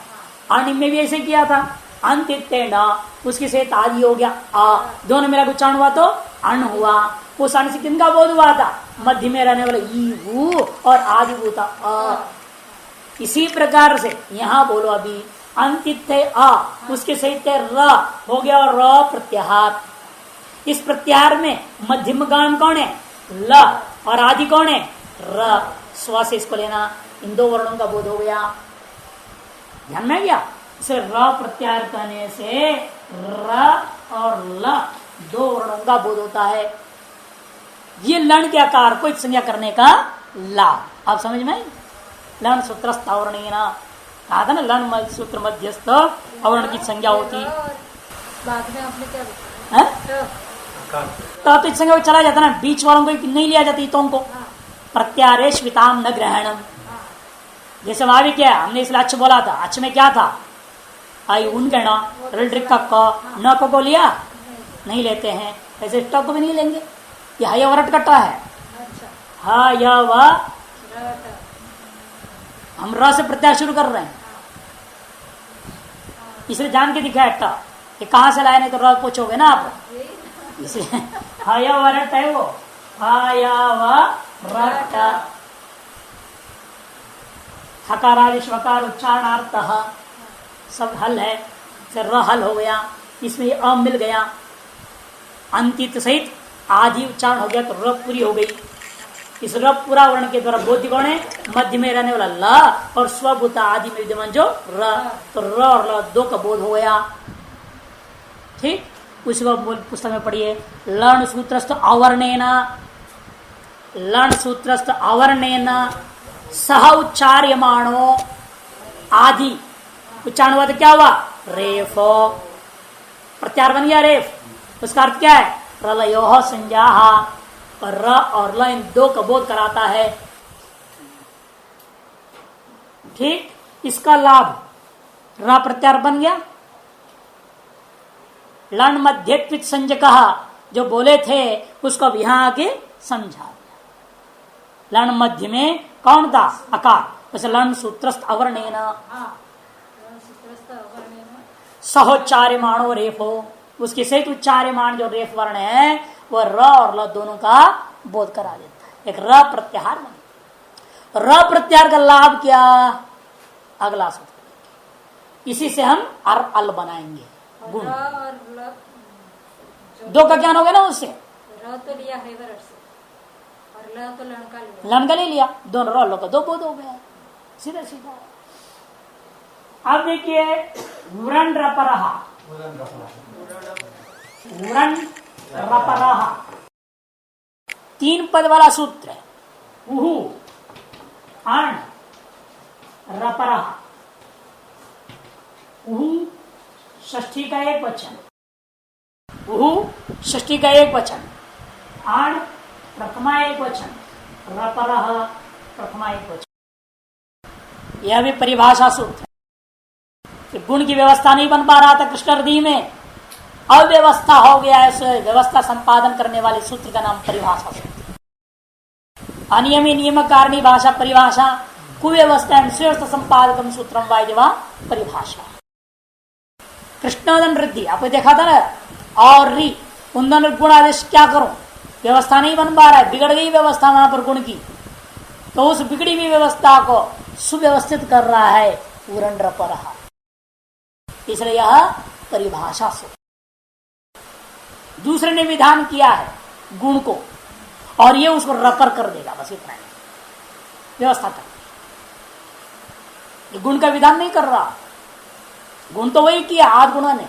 अणि में भी ऐसे किया था। अंतित न, उसके सहित आदि हो गया आ, दोनों मेरा उच्चारण हुआ तो अण हुआ। उस अण से किनका बोध हुआ था? मध्य में रहने वाला ई हु और आदि होता अ। इसी प्रकार से यहां बोलो अभी अंतित है अ, उसके सहित है र हो गया और र प्रत्याहार। इस प्रत्याहार में मध्यम गान कौन है? ल और आदि कौन है? र। स्व से इसको लेना, इन दो वर्णों का बोध हो गया। ध्यान में गया? इसे र प्रत्याहार करने से र और ल दो वर्णों का बोध होता है। ये लण के आकार को संज्ञा करने का लाभ आप समझ में? लण सूत्रस्थ आवरणेन कहा था ना, लण सूत्र मध्यस्थ आवरण की संज्ञा होती। बाद में आपने क्या लिखा? तो संज्ञा चला जाता ना, बीच वालों को नहीं लिया जाती तो उनको प्रत्यारे श्विताम न ग्रहणम। जैसे वहां भी क्या हमने इसलिए अच्छ बोला था, अच्छ में क्या था? आई उन कहना न को लिया नहीं लेते हैं, ऐसे ट को भी नहीं लेंगे। यह या वरट कट्टा है। हा या व हम र से प्रत्याहार शुरू कर रहे हैं, इसलिए जान के दिखा है ट। ये कहां से लाए? नहीं तो र पूछोगे ना आप। इसलिए हा या वरट है वो, हा या व रट। हकारादि स्वकार उच्चारणार्थ सब हल है। र हल हो गया, इसमें अ मिल गया, अंतित सहित आदि उच्चारण हो गया तो र पूरी हो गई। इस र पूरा वर्ण के द्वारा बोध कौन है? मध्य में रहने वाला ल और स्वभूता आदि में विद्यमान जो र, तो र और ल दो का बोध हो गया। ठीक, उसी को पुस्तक में पढ़िए। लण सूत्रस्थ अवर्णेन, लण सूत्रस्थ अवर्णेन सह उच्चार्यमाणो आदि उच्चारण हुआ तो क्या हुआ? रेफो। प्रत्याहार बन गया रेफ। उसका अर्थ क्या है? रलयो संज्ञा। और र और ल इन दो का बोध कराता है। ठीक, इसका लाभ र प्रत्याहार बन गया। लण मध्यत्वित संज्ञक जो बोले थे उसको अब यहां आके समझा। लण मध्य में कौन था? अकार। वैसे लण सूत्रस्थ अवर्णेन सहोच्चार्यमाणो रेफो, उसके सहित उच्चार्यमान जो रेफ वर्ण है वह र और ल दोनों का बोध करा देता है। एक र प्रत्याहार बन। र प्रत्याहार का लाभ क्या? अगला सूत्र, इसी से हम अर अल बनाएंगे। गुण और दो का ज्ञान हो गया ना उससे। र तो लिया है वरट से, और ल को लड़का लिया। लनका ले लिया, दोनों रो का दो बोध हो गया, सीधा सीधा। अब देखिए वुरन रपरहा, वुरन रपरहा 3 पद वाला सूत्र है। उहु अण रपरहा, उहु षष्ठी का एक वचन, उहु षष्ठी का एक वचन, आण प्रथमा एक वचन, रपरह प्रथमा एक वचन। यह भी परिभाषा सूत्र है। गुण की व्यवस्था नहीं बन पा रहा था कृष्ण हृदय में, अव्यवस्था हो गया है, व्यवस्था संपादन करने वाले सूत्र का नाम परिभाषा सूत्र। अनियमी नियम कारणी भाषा परिभाषा, कुव्यवस्था श्रेष्ठ संपादकम सूत्रम वायवा परिभाषा। कृष्णोदन वृद्धि आपने देखा था ना, और री उन दोनों गुण आदेश क्या करूं, व्यवस्था नहीं बन पा रहा है, बिगड़ गई व्यवस्था वहां पर गुण की, तो उस बिगड़ी हुई व्यवस्था को सुव्यवस्थित कर रहा है उरंड्र पर, इसलिए यह परिभाषा से दूसरे ने विधान किया है गुण को, और ये उसको रपर कर देगा, बस इतना ही व्यवस्था कर। ये गुण का विधान नहीं कर रहा, गुण तो वही किया आद गुणों ने,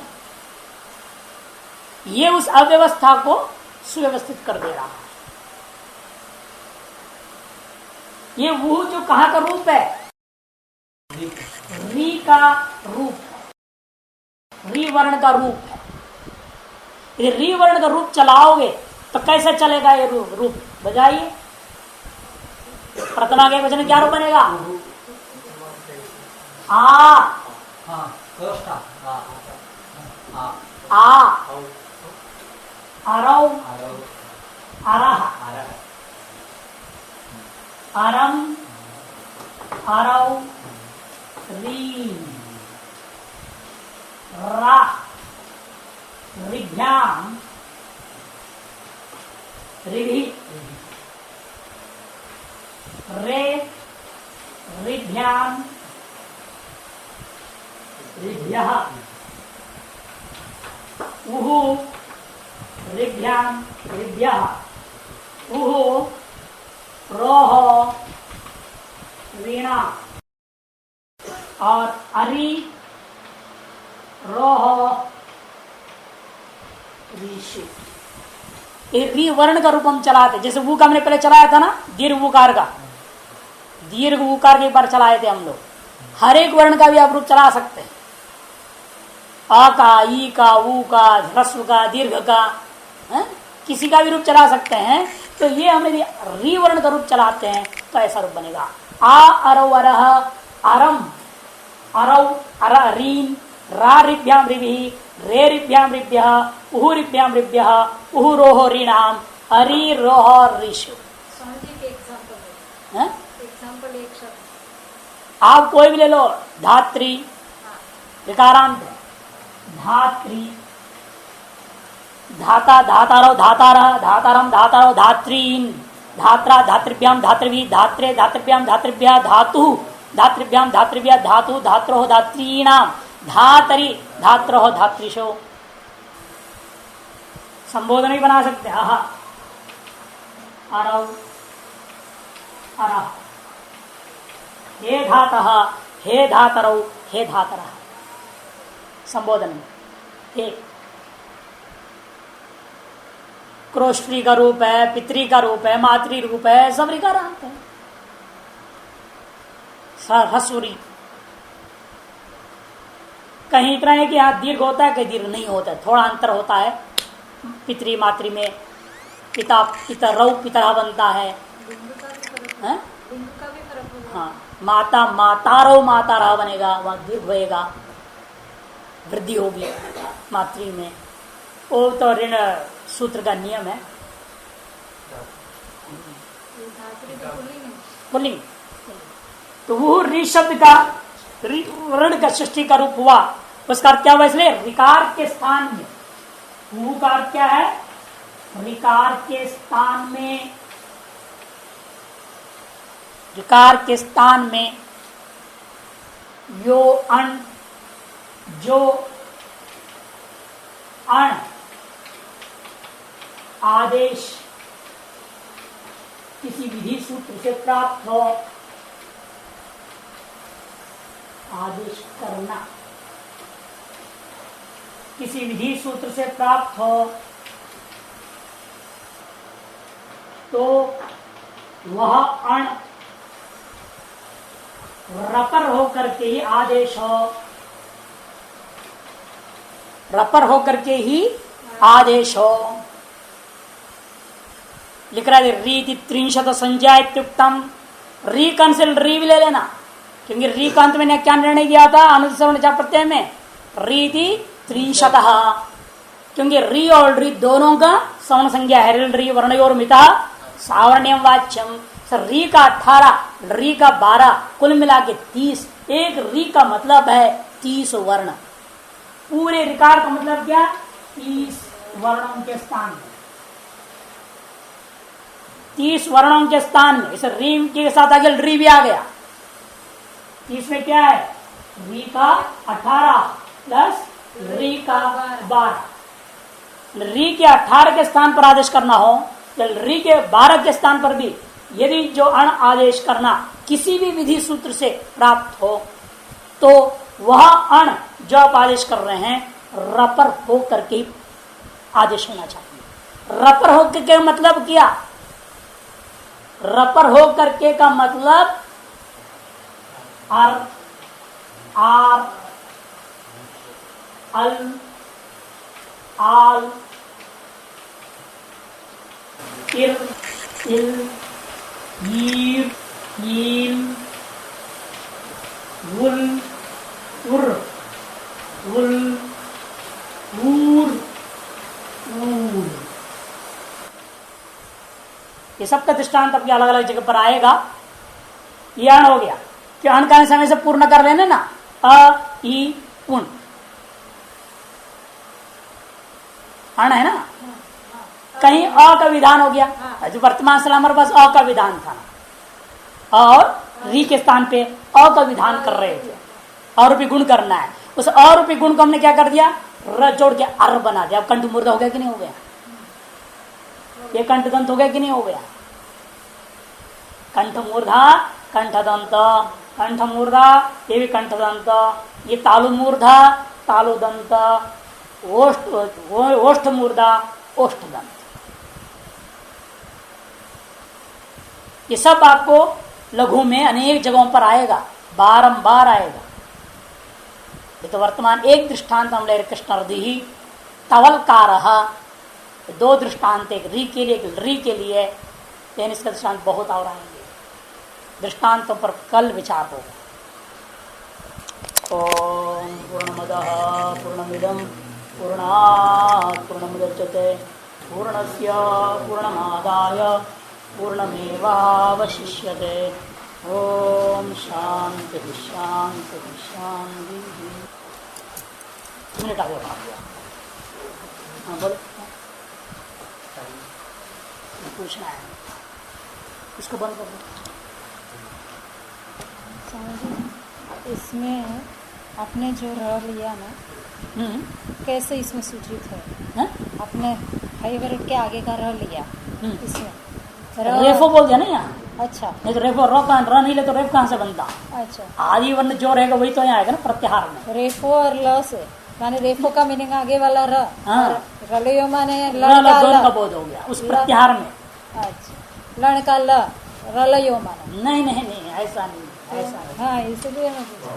ये उस अव्यवस्था को सुव्यवस्थित कर दे रहा है। ये वो जो कहां का रूप है, री का रूप है, री वर्ण का रूप है। यदि री वर्ण का रूप चलाओगे तो कैसे चलेगा ये रूप बजाइए। प्रथमा के वचन क्या रूप बनेगा, आ आरौ आरह आरम आरौ री रा ऋभ्याम ऋभि रे ऋभ्याम ऋभ्यः उहु ऋभ्याम ऋभ्यः उहु रोह वीणा, और अरि रोह ऋषि। री वर्ण का रूप हम चलाते, जैसे वो का हमने पहले चलाया था ना, दीर्घ उकार का, दीर्घ उकार के एक बार चलाए थे हम लोग। हर एक वर्ण का भी आप रूप चला सकते हैं, आ का, ई का, ऊ का, ह्रस्व का, दीर्घ का, किसी का भी रूप चला सकते हैं। तो ये हम यदि री वर्ण का रूप चलाते हैं तो ऐसा रूप बनेगा, आ अरौ अरह अरम अरौ अर रीन रा ऋभ्याम ऋभि रे ऋभ्याम ऋभ्यः उहु ऋभ्याम ऋभ्यः उहु रोह ऋणाम अरि रोह ऋषु। एग्जाम्पल एक शब्द आप कोई भी ले लो, धात्री विकारांत, धात्री धाता धातारौ धातारः धातारम धातारौ धात्रीन धात्रा धातृभ्याम धातृभि धात्रे धातृभ्याम धातृभ्यः धातु धातृभ्याम धातृभ्यः धातु धात्रोः धात्रीणाम धातरि धात्रोः धात्रिशो। संबोधन भी बना सकते हैं, आहा अरौ अरह, हे धातः हे धातरौ हे धातरः। संबोधन में हे क्रोष्टी का रूप है, पितरी का रूप है, मातृ रूप है, सब ऋकारांत है। हसूरी कहीं इतना है कि यहाँ दीर्घ होता है, कहीं दीर्घ नहीं होता है, थोड़ा अंतर होता है। पितरी मातृ में पिता पितरौ पितरा बनता है, हाँ। माता मातारौ मातारह बनेगा, वहां दीर्घ होएगा, वृद्धि होगी मातृ में। वो तो ऋण सूत्र का नियम है। पुल्लिंग तो वो ऋ शब्द का ऋण का सृष्टि का रूप हुआ, उसका अर्थ क्या हुआ, इसलिए ऋकार के स्थान में, वो का अर्थ क्या है, ऋकार के स्थान में, ऋकार के स्थान में यो अण जो अण आदेश किसी विधि सूत्र से प्राप्त हो, आदेश करना, किसी विधि सूत्र से प्राप्त हो तो वह अण रपर हो करके ही आदेश हो, रपर हो करके ही आदेश हो। लिख रहा है रीति 30 संज्ञा इत्युक्तम, री कंसिल री भी ले लेना, क्योंकि री का अंत में क्या निर्णय दिया था अनुसरण प्रत्यय में, रीति 30, क्योंकि री और री दोनों का सवर्ण संज्ञा है, री वर्णयोर मिता सावर्ण्यम वाच्यम। री का 18, री का 12, कुल मिला के 30। एक री का मतलब है 30 वर्ण, पूरे रिकार का मतलब क्या, 30 वर्णों के स्थान में, 30 वर्णों के स्थान में। इस री के साथ आगे री भी आ गया, 30 में क्या है, री का 18 प्लस री का 12। री के 18 के स्थान पर आदेश करना हो या री के 12 के स्थान पर भी यदि जो अण आदेश करना किसी भी विधि सूत्र से प्राप्त हो तो वह अण जो आप आदेश कर रहे हैं रपर हो करके आदेश होना चाहिए। रपर हो के मतलब क्या, रपर हो करके का मतलब आर आर अल आल इर इल ईर ईल वुल उर उल ऊर ऊर, ये सब का दृष्टांत अपनी अलग अलग जगह पर आएगा। ये अण हो गया कि अण का समय से पूर्ण कर लेना ना, अ ई उन अण है ना, कहीं अ का विधान हो गया, जो वर्तमान समय हमारे पास अ का विधान था और री के स्थान पे अ का विधान कर रहे थे, और भी गुण करना है। उस और भी गुण को हमने क्या कर दिया, र जोड़ के अर बना दिया। अब कंठ मूर्धा हो गया कि नहीं हो गया, ये कंठ दंत हो गया कि नहीं हो गया, कंठ मूर्धा कंठ दंत, कंठ मूर्धा ये भी कंठ दंत, ये तालु मूर्धा तालु दंत, ओष्ठ मूर्धा ओष्ठ दंत। ये सब आपको लघु में अनेक जगहों पर आएगा, बारंबार आएगा। ये तो वर्तमान एक दृष्टांत हम ले रहे कृष्णार्धि तवलकार, दो दृष्टांत, एक री के लिए एक री के लिए, लेकिन इसका दृष्टांत बहुत और आएंगे, दृष्टांतों पर कल विचार होगा। ओम पूर्णमदः पूर्णमिदं पूर्णात् पूर्णमुदच्यते पूर्णस्य पूर्णमादाय पूर्णमेवावशिष्यते। ओम शांति शांति शांति। मिनट आगे बढ़ा दिया, हाँ बोलो, पूछना है, इसको बंद कर दो। इसमें आपने जो रह लिया ना, कैसे इसमें सूचित है? आपने फाइबर के आगे का रह लिया, इसमें रेफो बोल दिया ना यहाँ। अच्छा, नहीं तो रेफो र नहीं ले तो रेफ कहाँ से बनता? अच्छा, आदि वर्ण जो रहेगा वही तो यहाँ आएगा ना प्रत्याहार में। रेफो और ल से माने रेफो का मीनिंग आगे वाला र, रलयो माने दोनों का बोध हो गया उस प्रत्याहार में। अच्छा, लण का ल रलयो माने नहीं नहीं नहीं, ऐसा नहीं, ऐसा नहीं। हाँ, इसलिए मैं पूछा।